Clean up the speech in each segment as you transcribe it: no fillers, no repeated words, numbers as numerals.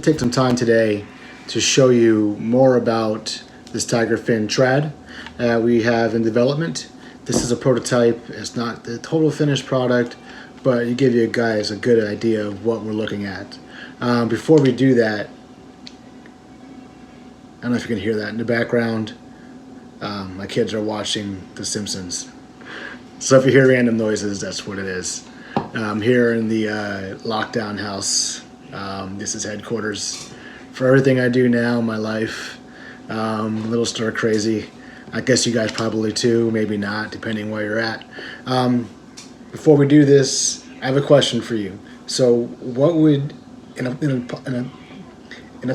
to take some time today to show you more about this tiger fin trad we have in development. This is a prototype. It's not the total finished product, but it gives you guys a good idea of what we're looking at. Before we do that, I don't know if you can hear that in the background. My kids are watching The Simpsons. So if you hear random noises, that's what it is. Here in the lockdown house. This is headquarters for everything I do now in my life. A little stir crazy. I guess you guys probably too, maybe not, depending where you're at. Before we do this, I have a question for you. So what would, in a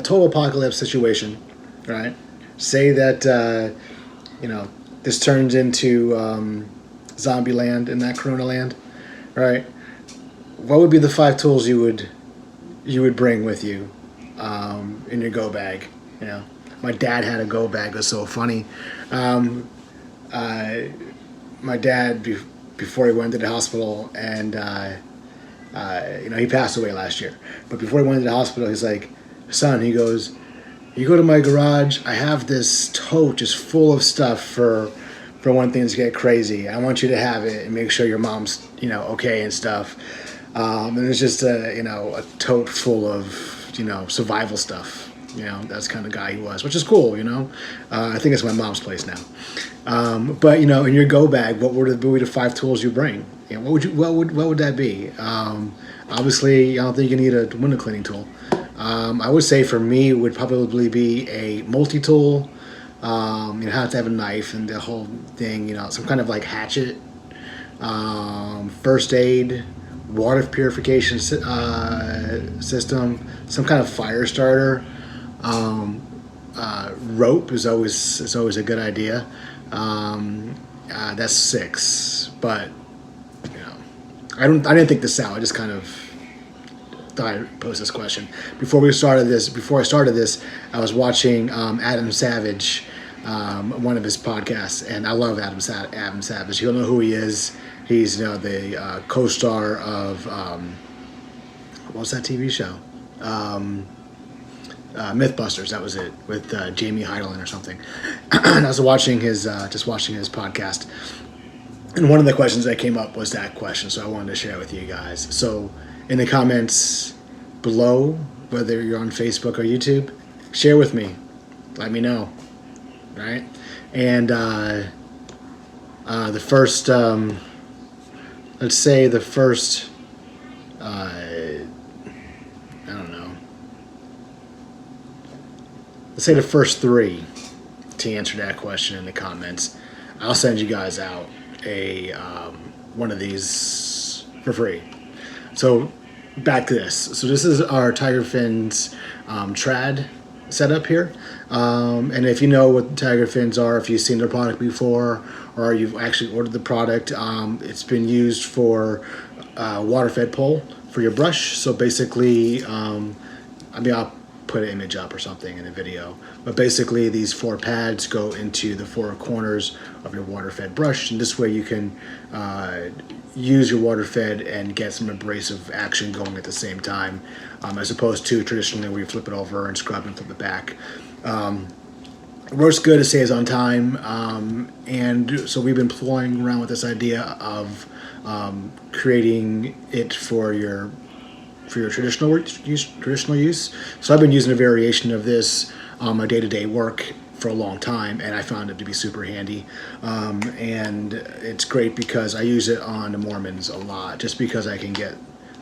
total apocalypse situation, right? Say that, this turns into zombie land in that Corona land, right? What would be the 5 tools you would bring with you in your go bag? My dad had a go bag. That's so funny. My dad, before he went to the hospital, and he passed away last year. But before he went to the hospital, he's like, "Son," he goes, "you go to my garage. I have this tote just full of stuff for when things get crazy. I want you to have it and make sure your mom's okay and stuff." And it's just a tote full of survival stuff. That's the kind of guy he was, which is cool. I think it's my mom's place now. But in your go bag, what would be the 5 tools you bring? What would that be? Obviously, I don't think you need a window cleaning tool. I would say for me, it would probably be a multi-tool. You have to have a knife and the whole thing. Some kind of like hatchet, first aid, water purification system, some kind of fire starter. Rope is always a good idea. That's 6, but I didn't think this out. I just kind of thought I'd pose this question before I started this. I was watching Adam Savage, one of his podcasts, and I love Adam Savage. You'll know who he is. He's the co-star of what was that TV show? Mythbusters. That was it, with Jamie Heidelin or something. And I was watching his podcast, and one of the questions that came up was that question. So I wanted to share it with you guys. So in the comments below, whether you're on Facebook or YouTube, share with me. Let me know. Right? And the first, let's say the first, let's say the first 3 to answer that question in the comments, I'll send you guys out a one of these for free. So back to this. So this is our Tiger Fins trad setup here. And if you know what Tiger Fins are, if you've seen their product before, or you've actually ordered the product, it's been used for water-fed pole for your brush. So basically, I'll put an image up or something in a video, but basically these 4 pads go into the 4 corners of your water-fed brush, and this way you can use your water-fed and get some abrasive action going at the same time, as opposed to traditionally where you flip it over and scrub and flip it back. It works good, it saves on time, and so we've been playing around with this idea of creating it for your traditional use. So I've been using a variation of this on my day-to-day work for a long time, and I found it to be super handy. And it's great because I use it on the Mormons a lot, just because I can get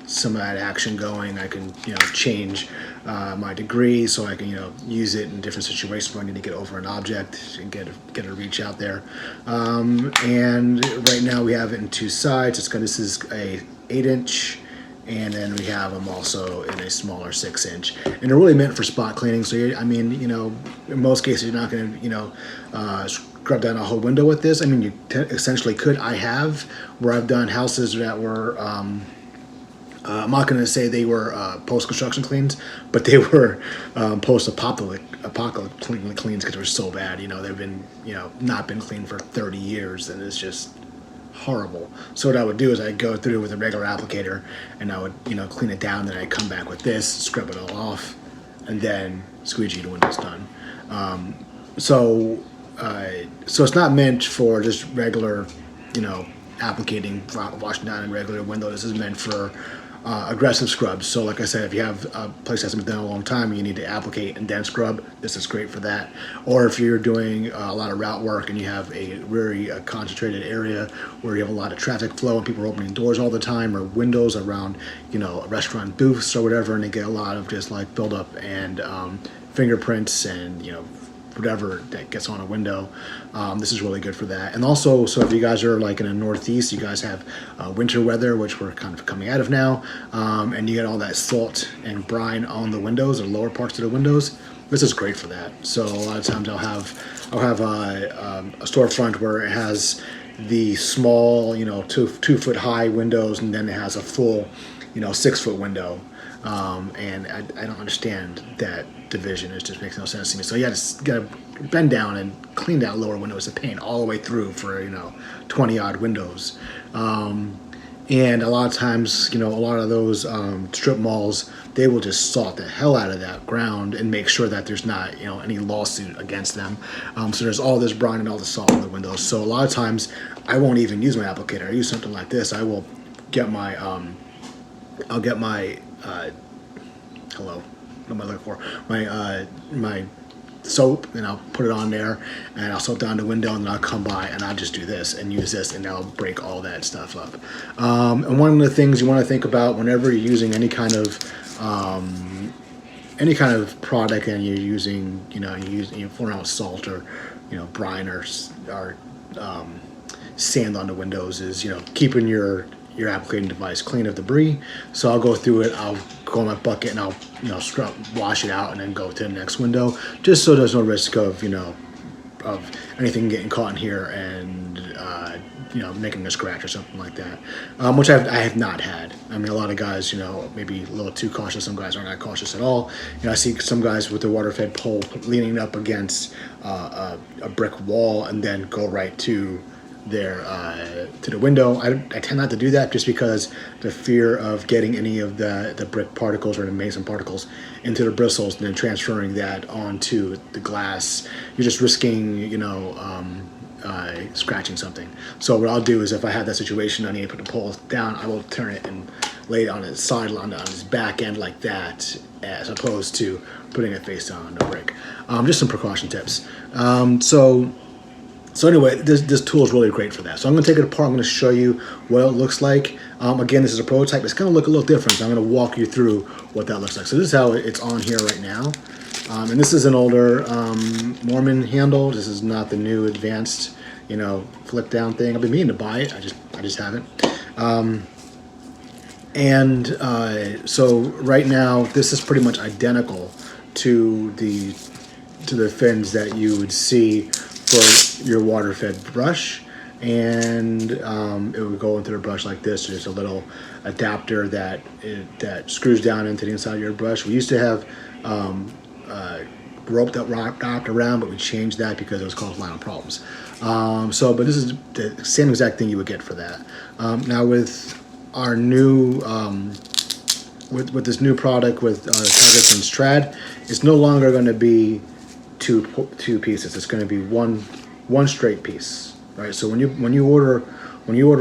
some of that action going. I can change my degree, so I can use it in different situations where I need to get over an object and get a reach out there. And right now we have it in 2 sides. This is a 8-inch. And then we have them also in a smaller 6-inch, and they're really meant for spot cleaning. So in most cases you're not going to scrub down a whole window with this. You essentially could. I have, where I've done houses that were I'm not going to say they were post-construction cleans, but they were post-apocalyptic cleans, because they were so bad. They've been not been cleaned for 30 years, and it's just horrible. So what I would do is I'd go through with a regular applicator, and I would clean it down. Then I'd come back with this, scrub it all off, and then squeegee the windows done. So it's not meant for just regular, applicating, washing down in regular window. This is meant for aggressive scrubs. So like I said, if you have a place that hasn't been done in a long time and you need to applicate and then scrub, this is great for that. Or if you're doing a lot of route work and you have a very concentrated area where you have a lot of traffic flow and people are opening doors all the time, or windows around, restaurant booths or whatever, and they get a lot of just like buildup and fingerprints and, whatever that gets on a window. This is really good for that. And also, so if you guys are like in the Northeast, you guys have winter weather, which we're kind of coming out of now, and you get all that salt and brine on the windows, or lower parts of the windows. This is great for that. So a lot of times I'll have a storefront where it has the small, 2 foot high windows, and then it has a full, 6 foot window. And I don't understand that division. It just makes no sense to me. So you gotta bend down and clean that lower window. It's a pain all the way through for 20 odd windows. And a lot of times, a lot of those strip malls, they will just salt the hell out of that ground and make sure that there's not any lawsuit against them. So there's all this brine and all the salt in the windows. So a lot of times I won't even use my applicator. I use something like this. I will get my hello, what am I looking for? My soap, and I'll put it on there, and I'll soap down the window, and then I'll come by and I'll just do this and use this, and that'll break all that stuff up. And one of the things you want to think about whenever you're using any kind of product, and you're using, you're pouring out salt or brine or sand on the windows, is keeping your applicating device clean of debris. So I'll go through it, I'll go in my bucket, and I'll wash it out, and then go to the next window, just so there's no risk of of anything getting caught in here and making a scratch or something like that, which I have not had. I mean, a lot of guys maybe a little too cautious. Some guys aren't that cautious at all. I see some guys with the water fed pole leaning up against a brick wall and then go right to to the window. I tend not to do that, just because the fear of getting any of the brick particles or the mason particles into the bristles and then transferring that onto the glass. You're just risking scratching something. So what I'll do is, if I have that situation, I need to put the pole down, I will turn it and lay it on its side, on its back end like that, as opposed to putting it face down on the brick. Just some precaution tips. So anyway, this tool is really great for that. So I'm going to take it apart. I'm going to show you what it looks like. Again, this is a prototype. It's going to look a little different. So I'm going to walk you through what that looks like. So this is how it's on here right now. And this is an older Mormon handle. This is not the new advanced, flip down thing. I've been meaning to buy it. I just haven't. So right now, this is pretty much identical to the fins that you would see for your water-fed brush, and it would go into the brush like this. There's a little adapter that screws down into the inside of your brush. We used to have rope that wrapped around, but we changed that because it was causing a lot of problems. But this is the same exact thing you would get for that. Now with our new with this new product with Tigerfin's Trad, it's no longer going to be two pieces. It's going to be one straight piece, right? So when you order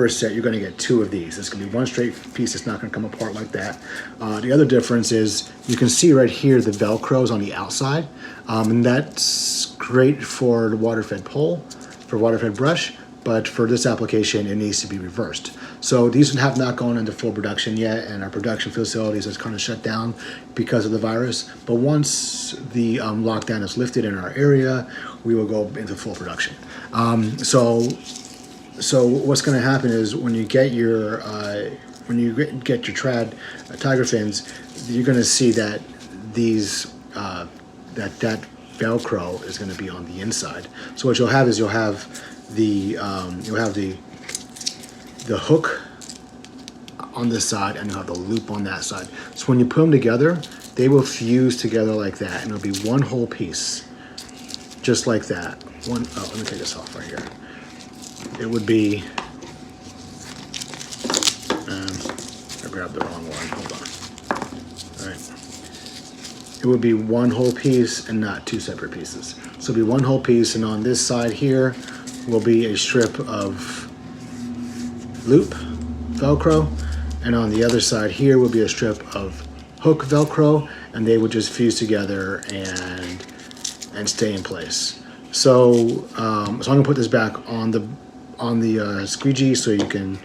a set, you're going to get two of these. It's going to be one straight piece. It's not going to come apart like that. The other difference is you can see right here the Velcro's on the outside, and that's great for the water-fed pole, for water-fed brush. But for this application, it needs to be reversed. So these have not gone into full production yet, and our production facilities is kind of shut down because of the virus. But once the lockdown is lifted in our area, we will go into full production. So what's going to happen is when you get your Trad Tiger fins, you're going to see that these that Velcro is going to be on the inside. So what you'll have is the hook on this side, and you'll have the loop on that side. So when you put them together, they will fuse together like that, and it'll be one whole piece, just like that. Let me take this off right here. It would be, I grabbed the wrong one, hold on. All right. it would be one whole piece and not two separate pieces. So it'll be one whole piece, and on this side here will be a strip of loop Velcro, and on the other side here will be a strip of hook Velcro, and they would just fuse together and stay in place. So I'm gonna put this back on the squeegee so you can.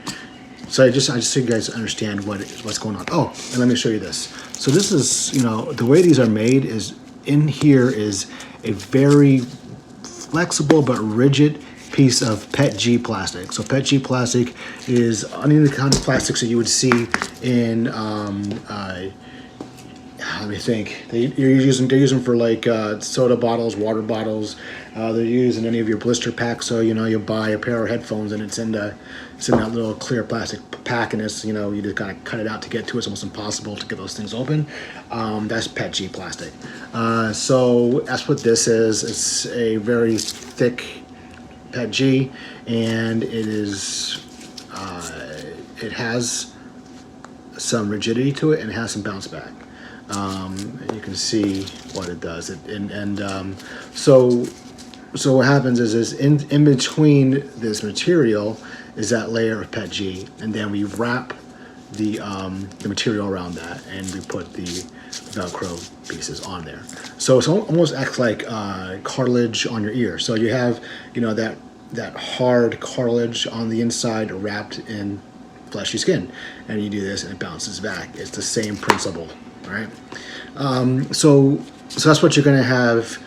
So I just so you guys understand what's going on. Oh, and let me show you this. So this is, the way these are made is in here is a very flexible but rigid piece of PETG plastic. So PETG plastic is any of the kind of plastics that you would see in let me think. They're using for like soda bottles, water bottles. They're used in any of your blister packs. So you buy a pair of headphones and it's in that little clear plastic pack, and it's you just gotta cut it out to get to it. It's almost impossible to get those things open. That's PETG plastic. So that's what this is. It's a very thick PETG, and it has some rigidity to it and it has some bounce back. You can see what it does. So what happens is in between this material is that layer of PETG, and then we wrap the material around that, and we put the Velcro pieces on there. So it almost acts like cartilage on your ear. So you have that hard cartilage on the inside wrapped in fleshy skin, and you do this and it bounces back. It's the same principle, right? So that's what you're going to have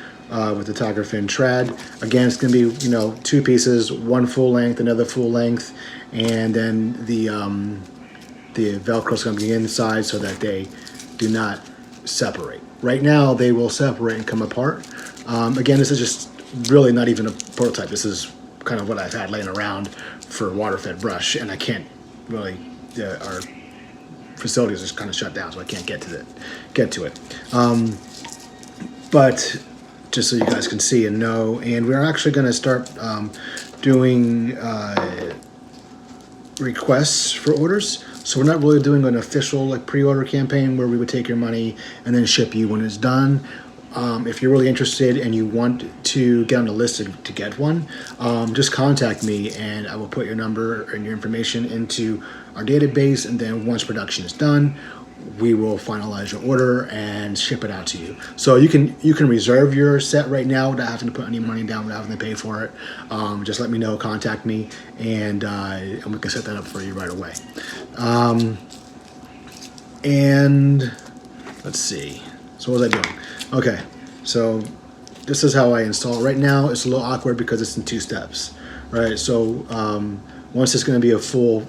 with the Tiger Fin Trad. Again, it's going to be two pieces, one full length, another full length, and then the Velcro is going to be inside so that they do not separate. Right now, they will separate and come apart. Again, this is just really not even a prototype. This is kind of what I've had laying around for water-fed brush, and I can't really. Our facility is just kind of shut down, so I can't get to it. But just so you guys can see and know, and we're actually going to start doing requests for orders. So we're not really doing an official pre-order campaign where we would take your money and then ship you when it's done. If you're really interested and you want to get on the list to get one, just contact me and I will put your number and your information into our database, and then once production is done, we will finalize your order and ship it out to you. So you can reserve your set right now without having to put any money down, without having to pay for it. Just let me know, contact me, and we can set that up for you right away. And let's see. So what was I doing? Okay, so this is how I install it. Right now, it's a little awkward because it's in two steps, right? So once it's going to be a full,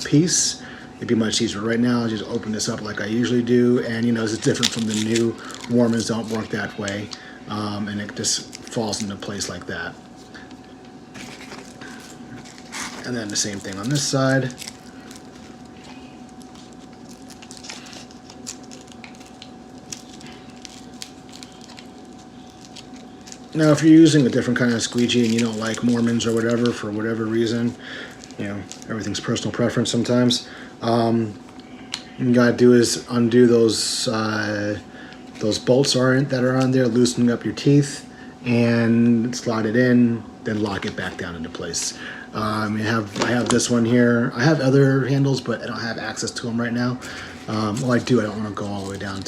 piece, it'd be much easier. Right now, I just open this up like I usually do, and this is different from the new Warmans. Don't work that way, and it just falls into place like that. And then the same thing on this side. Now, if you're using a different kind of squeegee and you don't like Mormons or whatever, for whatever reason, everything's personal preference sometimes. What you gotta do is undo those bolts that are on there, loosening up your teeth, and slide it in, then lock it back down into place. I have this one here. I have other handles, but I don't have access to them right now. Well, I do. I don't want to go all the way down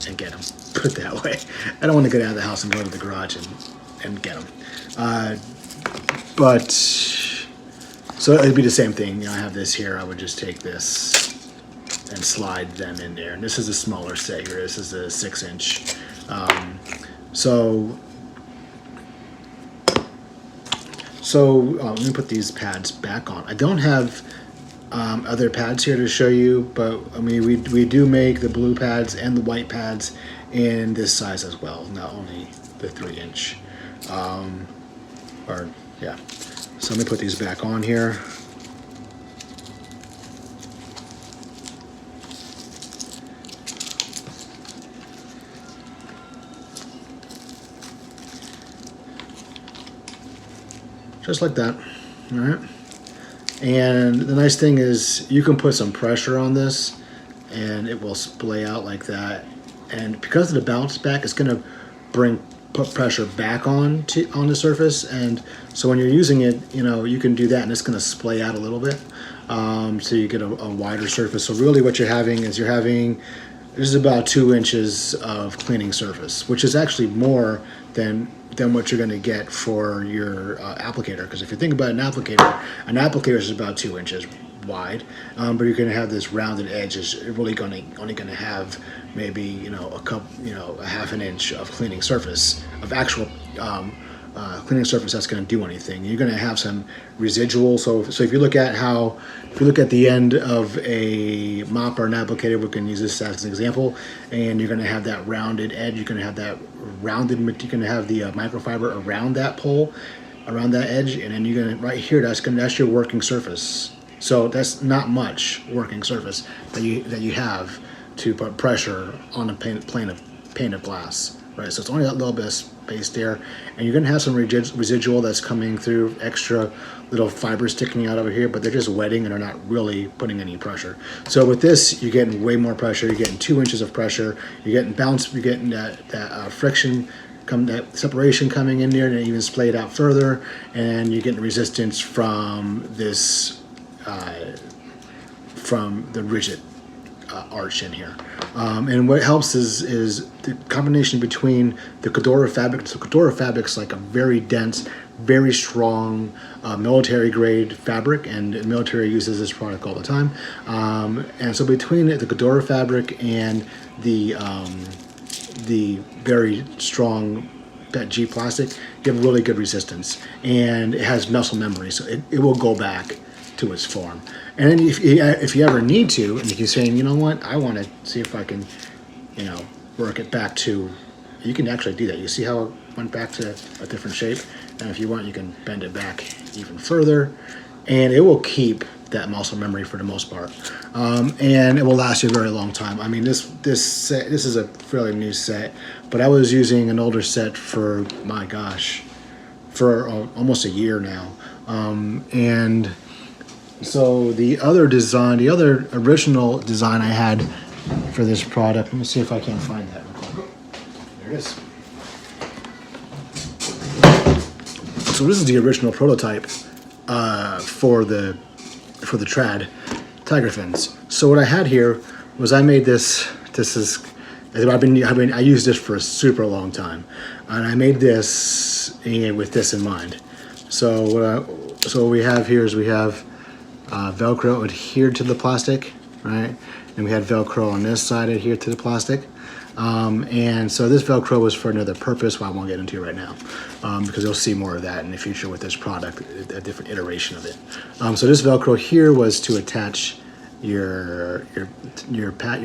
and get them. Put it that way. I don't want to get out of the house and go to the garage and get them. But so it'd be the same thing. I have this here. I would just take this and slide them in there. And this is a smaller set here. This is a 6-inch. So let me put these pads back on. I don't have other pads here to show you, but we do make the blue pads and the white pads in this size as well, not only the 3-inch. So let me put these back on here. Just like that. All right. And the nice thing is you can put some pressure on this and it will splay out like that, and because of the bounce back, it's going to put pressure back on the surface, and so when you're using it, you can do that, and it's going to splay out a little bit, so you get a wider surface. So really, what you're having is this is about 2 inches of cleaning surface, which is actually more than what you're going to get for your applicator. Because if you think about an applicator is about 2 inches wide, but you're going to have this rounded edge is really only going to have maybe a half an inch of cleaning surface of actual cleaning surface that's going to do anything. You're going to have some residual. So if you look at the end of a mop or an applicator, we can use this as an example, and you're going to have that rounded edge. You're going to have that rounded. You're going to have the microfiber around that pole, around that edge, and then you're going to right here. That's your working surface. So that's not much working surface that you have to put pressure on a plane of glass, right? So it's only that little bit of space there, and you're going to have some residual that's coming through, extra little fibers sticking out over here, but they're just wetting and are not really putting any pressure. So with this, you're getting way more pressure. You're getting 2 inches of pressure. You're getting bounce. You're getting that friction. That separation coming in there, and it even splayed out further, and you're getting resistance from this. From the rigid arch in here, and what helps is the combination between the Cordura fabric. So Cordura fabric's like a very dense, very strong military grade fabric, and the military uses this product all the time. And so between the Cordura fabric and the very strong PETG plastic, you have really good resistance, and it has muscle memory, so it will go back to its form. And then if you ever need to, and if you're saying, you know what, I want to see if I can, work it back to, you can actually do that. You see how it went back to a different shape? And if you want, you can bend it back even further, and it will keep that muscle memory for the most part. And it will last you a very long time. I mean, this is a fairly new set, but I was using an older set for, my gosh, for almost a year now. And so the other original design I had for this product, let me see if I can find that real quick. There it is. So this is the original prototype for the trad tiger fins. So what I had here was I made this. I used this for a super long time, and I made this with this in mind. So what we have here is Velcro adhered to the plastic, right? And we had Velcro on this side adhered to the plastic. And so this Velcro was for another purpose, I won't get into right now, because you'll see more of that in the future with this product, a different iteration of it. So this Velcro here was to attach your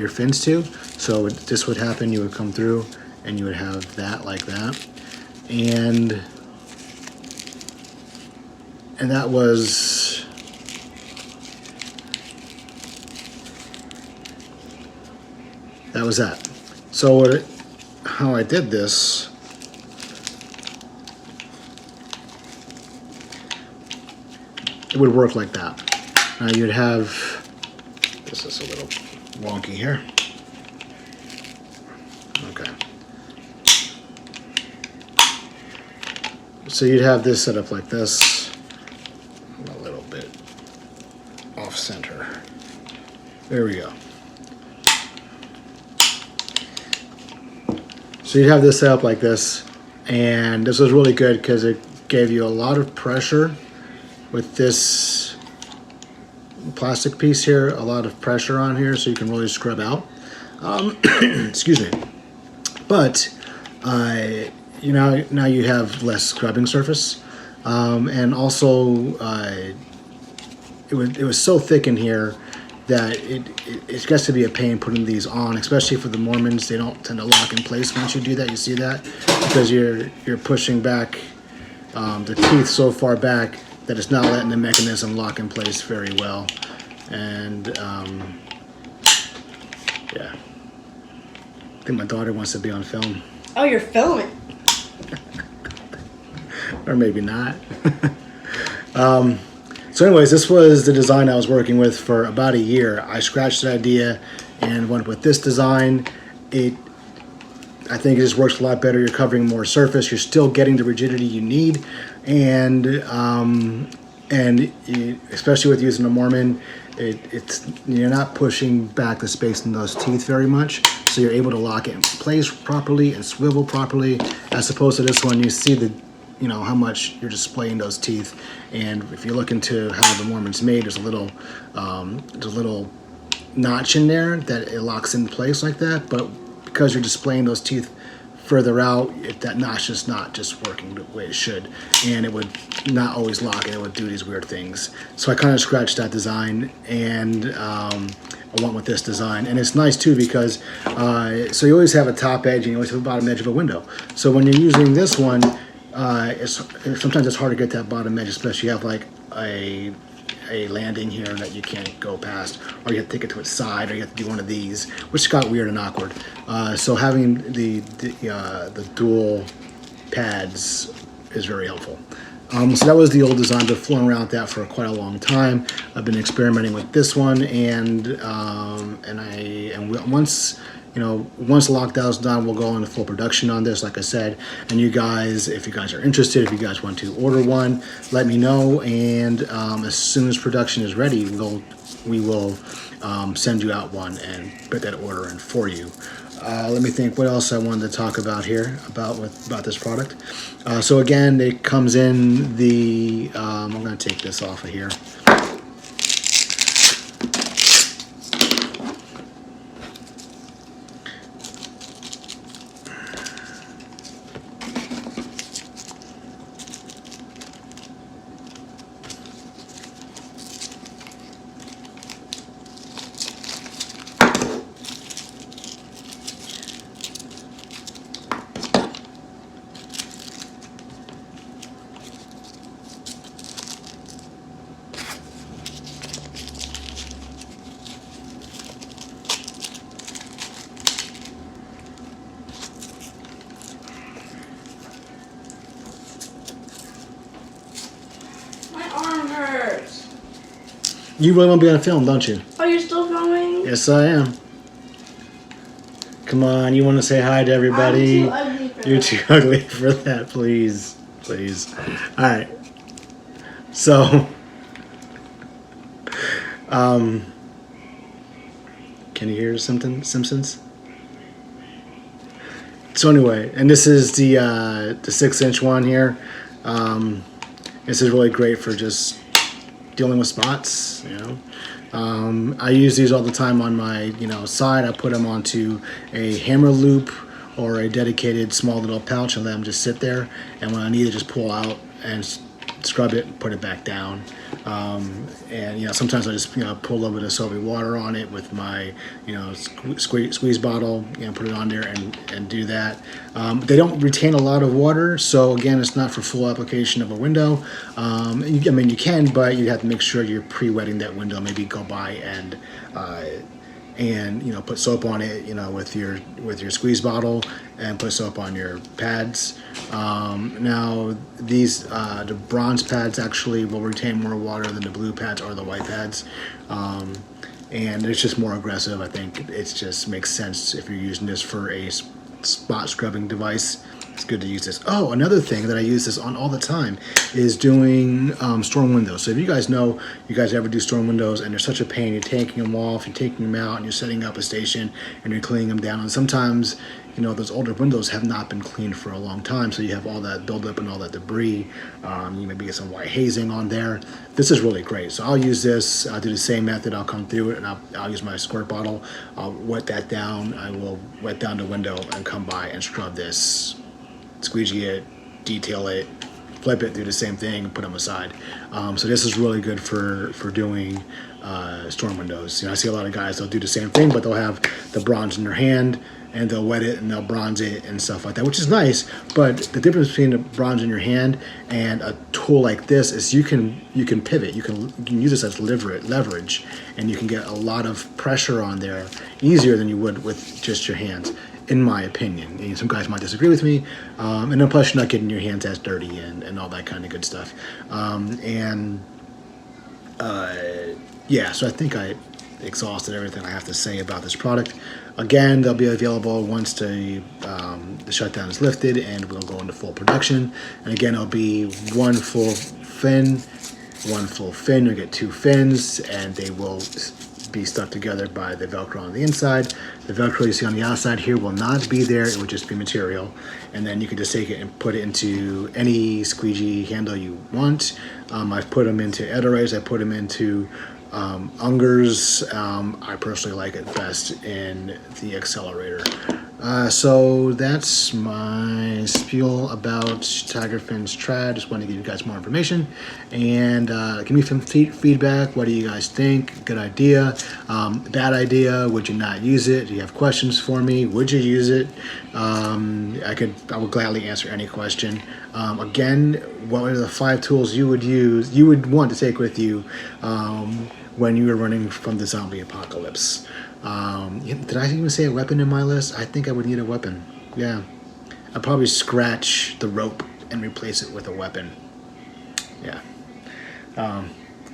fins to. So this would happen, you would come through and you would have that like that. And that was that. So how I did this, it would work like that. Now you'd have, this is a little wonky here. Okay. So you'd have this set up like this, a little bit off center. There we go. So you'd have this set up like this, and this was really good because it gave you a lot of pressure with this plastic piece here, a lot of pressure on here, so you can really scrub out. Excuse me. But now you have less scrubbing surface, and also it was so thick in here that it gets to be a pain putting these on, especially for the Mormons. They don't tend to lock in place once you do that. You see that because you're pushing back the teeth so far back that it's not letting the mechanism lock in place very well. And yeah, I think my daughter wants to be on film. Oh, you're filming. Or maybe not. So anyways, this was the design I was working with for about a year. I scratched the idea and went with this design. It I think it just works a lot better. You're covering more surface. You're still getting the rigidity you need, and especially with using a Mormon, it's you're not pushing back the space in those teeth very much, so you're able to lock it in place properly and swivel properly. As opposed to this one, you see how much you're displaying those teeth, and if you look into how the Mormon's made, there's a little notch in there that it locks in place like that, but because you're displaying those teeth further out, that notch is not just working the way it should, and it would not always lock, and it would do these weird things. So I kind of scratched that design, and I went with this design. And it's nice too because so you always have a top edge and you always have a bottom edge of a window. So when you're using this one, sometimes it's hard to get that bottom edge, especially if you have like a landing here that you can't go past, or you have to take it to its side, or you have to do one of these, which got weird and awkward. So having the dual pads is very helpful. So that was the old design. I've been fooling around with that for quite a long time. I've been experimenting with this one, and once lockdown's done, we'll go into full production on this, like I said. And you guys, if you guys are interested, if you guys want to order one, let me know. And as soon as production is ready, we will send you out one and put that order in for you. Let me think what else I wanted to talk about here about this product. So again, it comes in the, I'm going to take this off of here. You really want to be on film, don't you? Oh, you're still filming? Yes, I am. Come on, you want to say hi to everybody? I'm too ugly for that. You're too ugly for that, please. Please. All right. So, can you hear something, Simpsons? So anyway, and this is the 6-inch one here. This is really great for just dealing with spots, I use these all the time on my side. I put them onto a hammer loop or a dedicated small little pouch and let them just sit there, and when I need to just pull out and scrub it and put it back down. And sometimes I just pull a little bit of soapy water on it with my squeeze bottle, put it on there and do that. They don't retain a lot of water, so again, it's not for full application of a window. You can, but you have to make sure you're pre-wetting that window. Maybe go by and put soap on it, with your squeeze bottle, and put soap on your pads. Now these the bronze pads actually will retain more water than the blue pads or the white pads, and it's just more aggressive. I think it just makes sense if you're using this for a spot scrubbing device. It's good to use this. Oh, another thing that I use this on all the time is doing storm windows. So if you guys ever do storm windows and they're such a pain, you're taking them off, you're taking them out, and you're setting up a station and you're cleaning them down. And sometimes, those older windows have not been cleaned for a long time, so you have all that buildup and all that debris. You maybe get some white hazing on there. This is really great. So I'll use this. I'll do the same method. I'll come through it and I'll use my squirt bottle. I'll wet that down. I will wet down the window and come by and scrub this. Squeegee it, detail it, flip it, do the same thing, put them aside. So this is really good for doing storm windows. I see a lot of guys, they'll do the same thing, but they'll have the bronze in their hand and they'll wet it and they'll bronze it and stuff like that, which is nice. But the difference between the bronze in your hand and a tool like this is you can pivot. You can use this as leverage, and you can get a lot of pressure on there easier than you would with just your hands, in my opinion. And some guys might disagree with me, and then plus you're not getting your hands as dirty and all that kind of good stuff. So I think exhausted everything I have to say about this product. Again, they'll be available once the shutdown is lifted and we'll go into full production. And again, it'll be one full fin. You'll get 2 fins, and they will be stuck together by the Velcro on the inside. The Velcro you see on the outside here will not be there. It would just be material. And then you can just take it and put it into any squeegee handle you want. I've put them into Aeria. I put them into Ungers. I personally like it best in the accelerator. So that's my spiel about Tiger Fin's trad. Just wanted to give you guys more information and give me some feedback. What do you guys think? Good idea? Bad idea? Would you not use it? Do you have questions for me? Would you use it? I would gladly answer any question. Again, what are the 5 tools you would want to take with you when you were running from the zombie apocalypse? Did I even say a weapon in my list? I think I would need a weapon. Yeah. I'd probably scratch the rope and replace it with a weapon. Yeah.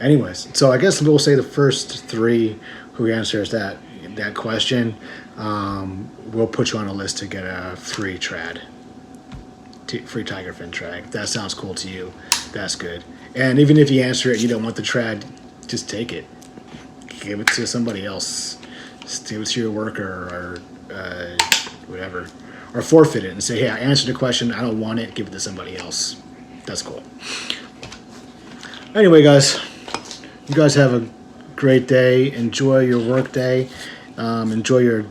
Anyways, so I guess we'll say the first 3 who answers that question, we'll put you on a list to get a free trad. Free Tiger Fin trad. If that sounds cool to you, that's good. And even if you answer it, you don't want the trad, just take it. Give it to somebody else. Give it to your worker or whatever. Or forfeit it and say, hey, I answered the question. I don't want it. Give it to somebody else. That's cool. Anyway, guys, you guys have a great day. Enjoy your work day. Enjoy your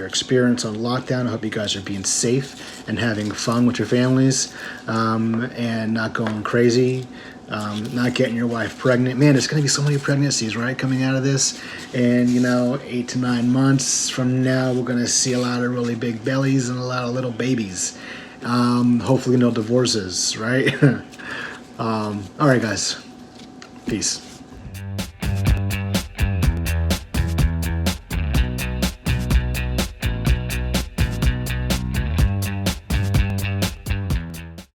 experience on lockdown. I hope you guys are being safe and having fun with your families and not going crazy. Not getting your wife pregnant. Man, there's going to be so many pregnancies, right, coming out of this. And, 8 to 9 months from now, we're going to see a lot of really big bellies and a lot of little babies. Hopefully no divorces, right? All right, guys. Peace.